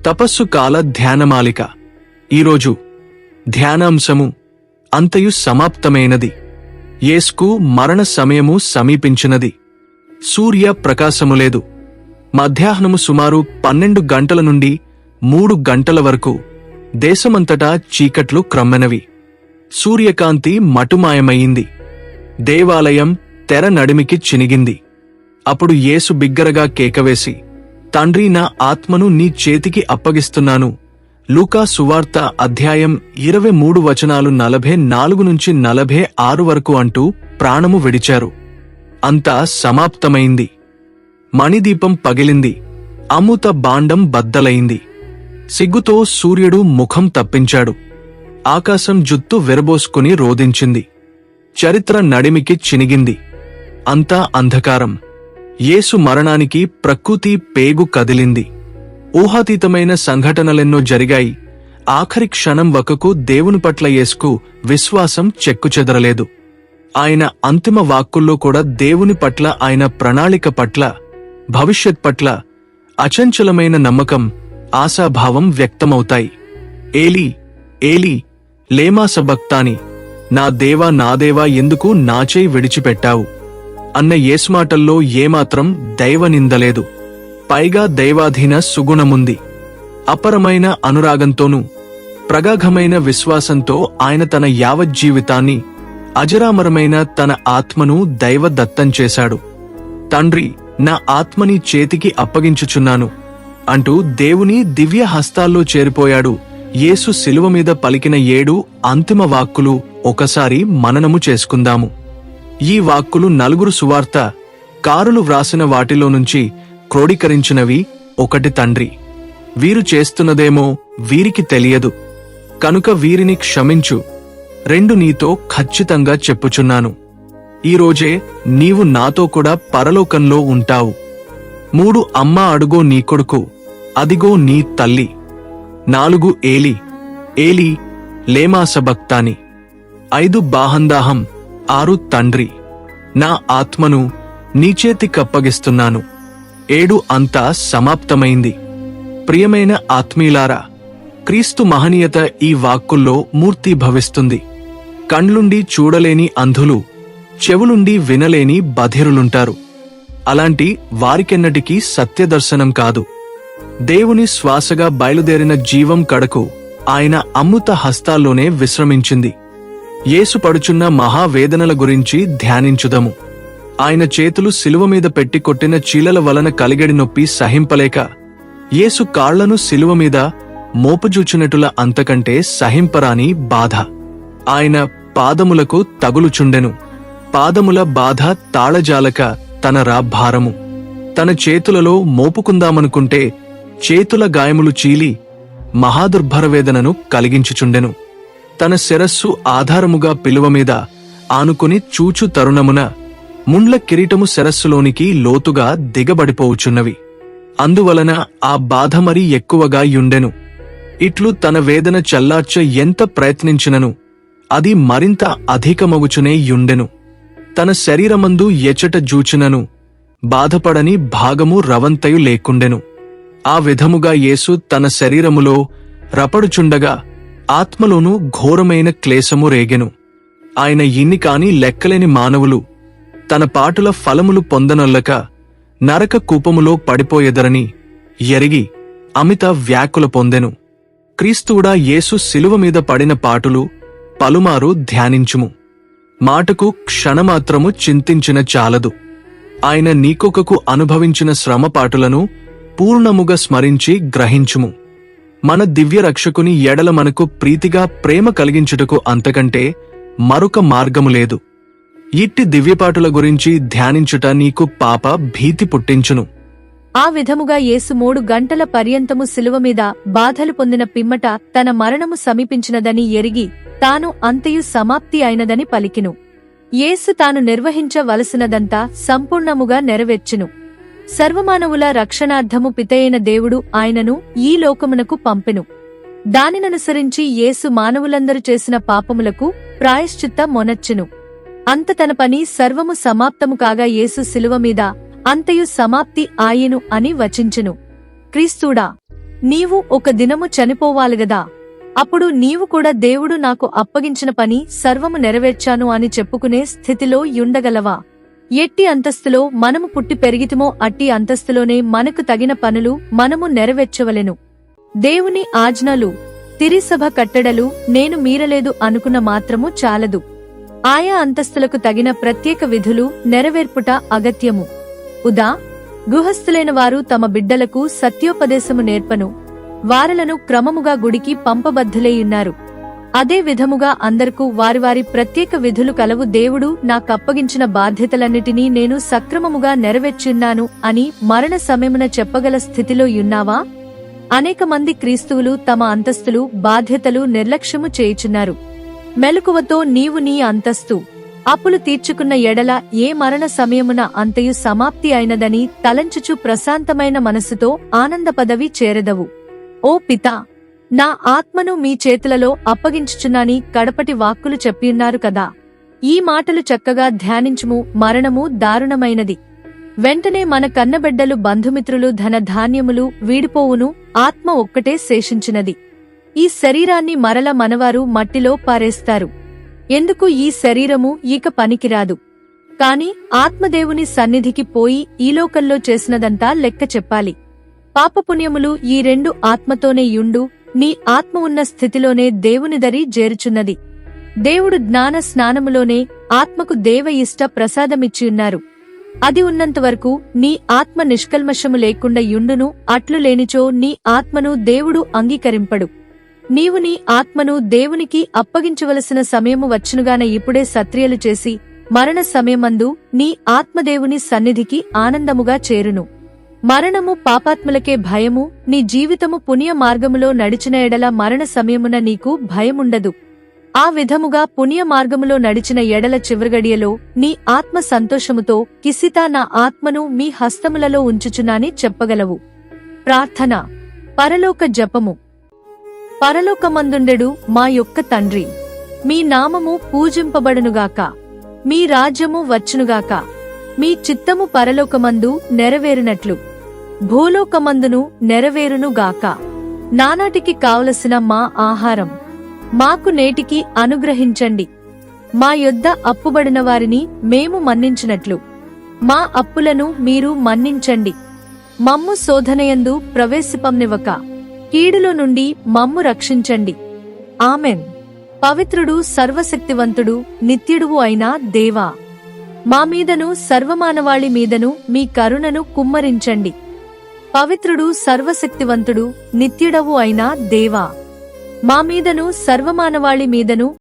తపస్సు కాల ధ్యానమాలిక. ఈరోజు ధ్యానాంశము అంతయు సమాప్తమైనది. యేసుకు మరణ సమయము సమీపించినది. సూర్య ప్రకాశము లేదు. మధ్యాహ్నము సుమారు 12 గంటల నుండి 3 గంటల వరకు దేశమంతటా చీకట్లు క్రమ్మెనవి. సూర్యకాంతి మటుమాయమయ్యింది. దేవాలయం తెర నడిమికి చినిగింది. అప్పుడు యేసు బిగ్గరగా కేకవేసి, తండ్రి, నా ఆత్మను నీ చేతికి అప్పగిస్తున్నాను. లూకా సువార్త అధ్యాయం 23 వచనాలు 44 నుంచి 46 వరకు అంటూ ప్రాణము విడిచారు. అంతా సమాప్తమైంది. మణిదీపం పగిలింది. అమృత బాండం బద్దలైంది. సిగ్గుతో సూర్యుడు ముఖం తప్పించాడు. ఆకాశం జుత్తు వెరబోసుకుని రోదించింది. చరిత్ర నడిమికి చినిగింది. అంతా అంధకారం. యేసు మరణానికి ప్రకృతి పేగు కదిలింది. ఊహాతీతమైన సంఘటనలెన్నో జరిగాయి. ఆఖరి క్షణం వకకు దేవుని పట్ల యేసుకు విశ్వాసం చెక్కుచెదరలేదు. ఆయన అంతిమ వాక్కుల్లో కూడా దేవుని పట్ల, ఆయన ప్రణాళిక పట్ల, భవిష్యత్ పట్ల అచంచలమైన నమ్మకం, ఆశాభావం వ్యక్తమవుతాయి. ఏలీ ఏలీ లేమా సబక్తాని, నా దేవా నా దేవా ఎందుకు నాచేయి విడిచిపెట్టావు అన్న యేసుమాటల్లో ఏమాత్రం దైవనిందలేదు. పైగా దైవాధీన సుగుణముంది. అపరమైన అనురాగంతోనూ ప్రగాఢమైన విశ్వాసంతో ఆయన తన యావజ్జీవితాన్ని, అజరామరమైన తన ఆత్మను దైవదత్తం చేశాడు. తండ్రి, నా ఆత్మని చేతికి అప్పగించుచున్నాను అంటూ దేవుని దివ్య హస్తాల్లో చేరిపోయాడు. యేసు శిలువ మీద పలికిన 7 అంతిమ వాక్కులు ఒకసారి మననము చేసుకుందాము. ఈ వాక్కులు 4 సువార్త కారులు వ్రాసిన వాటిలో నుంచి క్రోడీకరించినవి. 1 తండ్రి, వీరు చేస్తున్నదేమో వీరికి తెలియదు, కనుక వీరిని క్షమించు. 2 నీతో ఖచ్చితంగా చెప్పుచున్నాను, ఈరోజే నీవు నాతో కూడా పరలోకంలో ఉంటావు. 3 అమ్మా, అడుగో నీ కొడుకు, అదిగో నీ తల్లి. 4 ఏలీ ఏలీ లేమా సబక్తాని. 5 బాహందాహం. 6 తండ్రి, నా ఆత్మను నీచేతికప్పగిస్తున్నాను. 7 అంతా సమాప్తమైంది. ప్రియమైన ఆత్మీయులారా, క్రీస్తు మహనీయత ఈ వాక్కుల్లో మూర్తీభవిస్తుంది. కండ్లుండి చూడలేని అంధులు, చెవులుండి వినలేని బధిరులుంటారు. అలాంటి వారికెన్నటికీ సత్యదర్శనం కాదు. దేవుని శ్వాసగా బయలుదేరిన జీవం కడకు ఆయన అమృత హస్తాల్లోనే విశ్రమించింది. యేసు పడుచున్న మహావేదనల గురించి ధ్యానించుదము. ఆయన చేతులు శిలువ మీద పెట్టి కొట్టిన చీలల వలన కలిగడి నొప్పి సహింపలేక యేసు కాళ్లను శిలువ మీద మోపుజూచునటుల అంతకంటే సహింపరాని బాధ ఆయన పాదములకు తగులుచుండెను. పాదముల బాధ తాళజాలక తన భారము తన చేతులలో మోపుకుందామనుకుంటే చేతుల గాయములు చీలి మహాదుర్భరవేదనను కలిగించుచుండెను. తన శిరస్సు ఆధారముగా పిలువమీద ఆనుకుని చూచు తరుణమున ముండ్ల కిరీటము శిరస్సులోనికి లోతుగా దిగబడిపోవుచున్నవి. అందువలన ఆ బాధ మరీ ఎక్కువగా యుండెను. ఇట్లు తన వేదన చల్లార్చ ఎంత ప్రయత్నించినను అది మరింత అధికమగుచునే యుండెను. తన శరీరమందు ఎచట జూచినను బాధపడని భాగము రవంతయు లేకుండెను. ఆ విధముగా యేసు తన శరీరములో రపడుచుండగా ఆత్మలోనూ ఘోరమైన క్లేశము రేగెను. ఆయన ఇన్ని కాని లెక్కలేని మానవులు తన పాటుల ఫలములు పొందనొల్లక నరక కూపములో పడిపోయెదరని ఎరిగి అమిత వ్యాకుల పొందెను. క్రీస్తువుడా యేసు శిలువ మీద పడిన పాటులు పలుమారు ధ్యానించుము. మాటకు క్షణమాత్రము చింతించిన చాలదు. ఆయన నీకొకకు అనుభవించిన శ్రమపాటులను పూర్ణముగా స్మరించి గ్రహించుము. మన దివ్య రక్షకుని ఎడల మనకు ప్రీతిగా ప్రేమ కలిగించుటకు అంతకంటే మరొక మార్గము లేదు. ఇట్టి దివ్యపాటుల గురించి ధ్యానించుట నీకు పాప భీతి పుట్టించును. ఆ విధముగా యేసు 3 గంటల పర్యంతము శిలువ మీద బాధలు పొందిన పిమ్మట తన మరణము సమీపించినదని ఎరిగి తాను అంతయు సమాప్తి అయినదని పలికెను. యేసు తాను నిర్వహించవలసినదంతా సంపూర్ణముగా నెరవేర్చెను. సర్వమానవుల రక్షణార్థము పితయైన దేవుడు ఆయనను ఈ లోకమునకు పంపెను. దానిననుసరించి యేసు మానవులందరూ చేసిన పాపములకు ప్రాయశ్చిత్త మొనచ్చెను. అంత తన పని సర్వము సమాప్తము కాగా యేసు శిలువ మీద అంతయు సమాప్తి ఆయెను అని వచించెను. క్రీస్తుడా నీవు ఒక దినము చనిపోవాలిగదా, అప్పుడు నీవు కూడా దేవుడు నాకు అప్పగించిన పని సర్వము నెరవేర్చాను అని చెప్పుకునే స్థితిలో యుండగలవా? ఎట్టి అంతస్తులో మనము పుట్టి పెరిగితిమో అట్టి అంతస్తులోనే మనకు తగిన పనులు మనము నెరవేర్చవలెను. దేవుని ఆజ్ఞలు, తిరిసభ కట్టడలు నేను మీరలేదు అనుకున్న మాత్రము చాలదు. ఆయా అంతస్తులకు తగిన ప్రత్యేక విధులు నెరవేర్పుట అగత్యము. ఉదా గృహస్థులైన వారు తమ బిడ్డలకు సత్యోపదేశము నేర్పను, వారలను క్రమముగా గుడికి పంపబద్ధులేయున్నారు. అదే విధముగా అందరకు వారి ప్రత్యేక విధులు కలవు. దేవుడు నాకప్పగించిన బాధ్యతలన్నిటినీ నేను సక్రమముగా నెరవేర్చున్నాను అని మరణ సమయమున చెప్పగల స్థితిలో యున్నావా? అనేక మంది క్రీస్తువులు తమ అంతస్తులు, బాధ్యతలు నిర్లక్ష్యము చేయుచున్నారు. మెలకువతో నీవు నీ అంతస్తు, అప్పులు తీర్చుకున్న ఎడల ఏ మరణ సమయమున అంతయు సమాప్తి అయినదని తలంచుచు ప్రశాంతమైన మనసుతో ఆనంద పదవి చేరదవు. ఓ పితా, నా ఆత్మను మీ చేతులలో అప్పగించుచున్నాని కడపటి వాక్కులు చెప్పియున్నారు కదా. ఈ మాటలు చక్కగా ధ్యానించుము. మరణము దారుణమైనది. వెంటనే మన కన్నబిడ్డలు, బంధుమిత్రులు, ధనధాన్యములు వీడిపోవును, ఆత్మ ఒక్కటే శేషించినది. ఈ శరీరాన్ని మరల మనవారు మట్టిలో పారేస్తారు. ఎందుకు? ఈ శరీరము ఇక పనికిరాదు. కాని ఆత్మదేవుని సన్నిధికి పోయి ఈలోకంలో చేసినదంతా లెక్క చెప్పాలి. పాపపుణ్యములు ఈ రెండు ఆత్మతోనే యుండు. నీ ఆత్మ ఉన్న స్థితిలోనే దేవునిదరి జేరుచున్నది. దేవుడు జ్ఞాన స్నానములోనే ఆత్మకు దేవ ఇష్ట ప్రసాదమిచ్చియున్నారు. అది ఉన్నంతవరకు నీ ఆత్మ నిష్కల్మషము లేకుండా యుండును. అట్లు లేనిచో నీ ఆత్మను దేవుడు అంగీకరింపడు. నీవు నీ ఆత్మను దేవునికి అప్పగించవలసిన సమయము వచ్చునుగాన ఇప్పుడే సత్క్రియలు చేసి మరణ సమయమందు నీ ఆత్మదేవుని సన్నిధికి ఆనందముగా చేరును. మరణము పాపాత్ములకే భయము. నీ జీవితము పుణ్య మార్గములో నడిచిన ఎడల మరణ సమయమున నీకు భయముండదు. ఆ విధముగా పుణ్య మార్గములో నడిచిన ఎడల చివరిగడియలో నీ ఆత్మ సంతోషముతో కిసితా నా ఆత్మను మీ హస్తములలో ఉంచుచున్నాని చెప్పగలవు. ప్రార్థన. పరలోక జపము. పరలోకమందుండెడు మా యొక్క తండ్రి, మీ నామము పూజింపబడునుగాక, మీ రాజ్యము వచ్చునుగాక, మీ చిత్తము పరలోకమందు నెరవేరునట్లు భూలోకమందును నెరవేరునుగాక. నానాటికి కావలసిన మా ఆహారం మాకు నేటికి అనుగ్రహించండి. మా యొద్ద అప్పుబడిన వారిని మేము మన్నించినట్లు మా అప్పులను మీరు మన్నించండి. మమ్ము శోధనయందు ప్రవేశిపంనివ్వక కీడులో నుండి మమ్ము రక్షించండి. ఆమెన్. పవిత్రుడు, సర్వశక్తివంతుడు, నిత్యుడువు అయిన దేవా, మా మీదను సర్వమానవాళి మీదను మీ కరుణను కుమ్మరించండి. పవిత్రుడు, సర్వశక్తివంతుడు, నిత్యుడవు అయిన దేవా, మా మీదను సర్వమానవాళి మీదను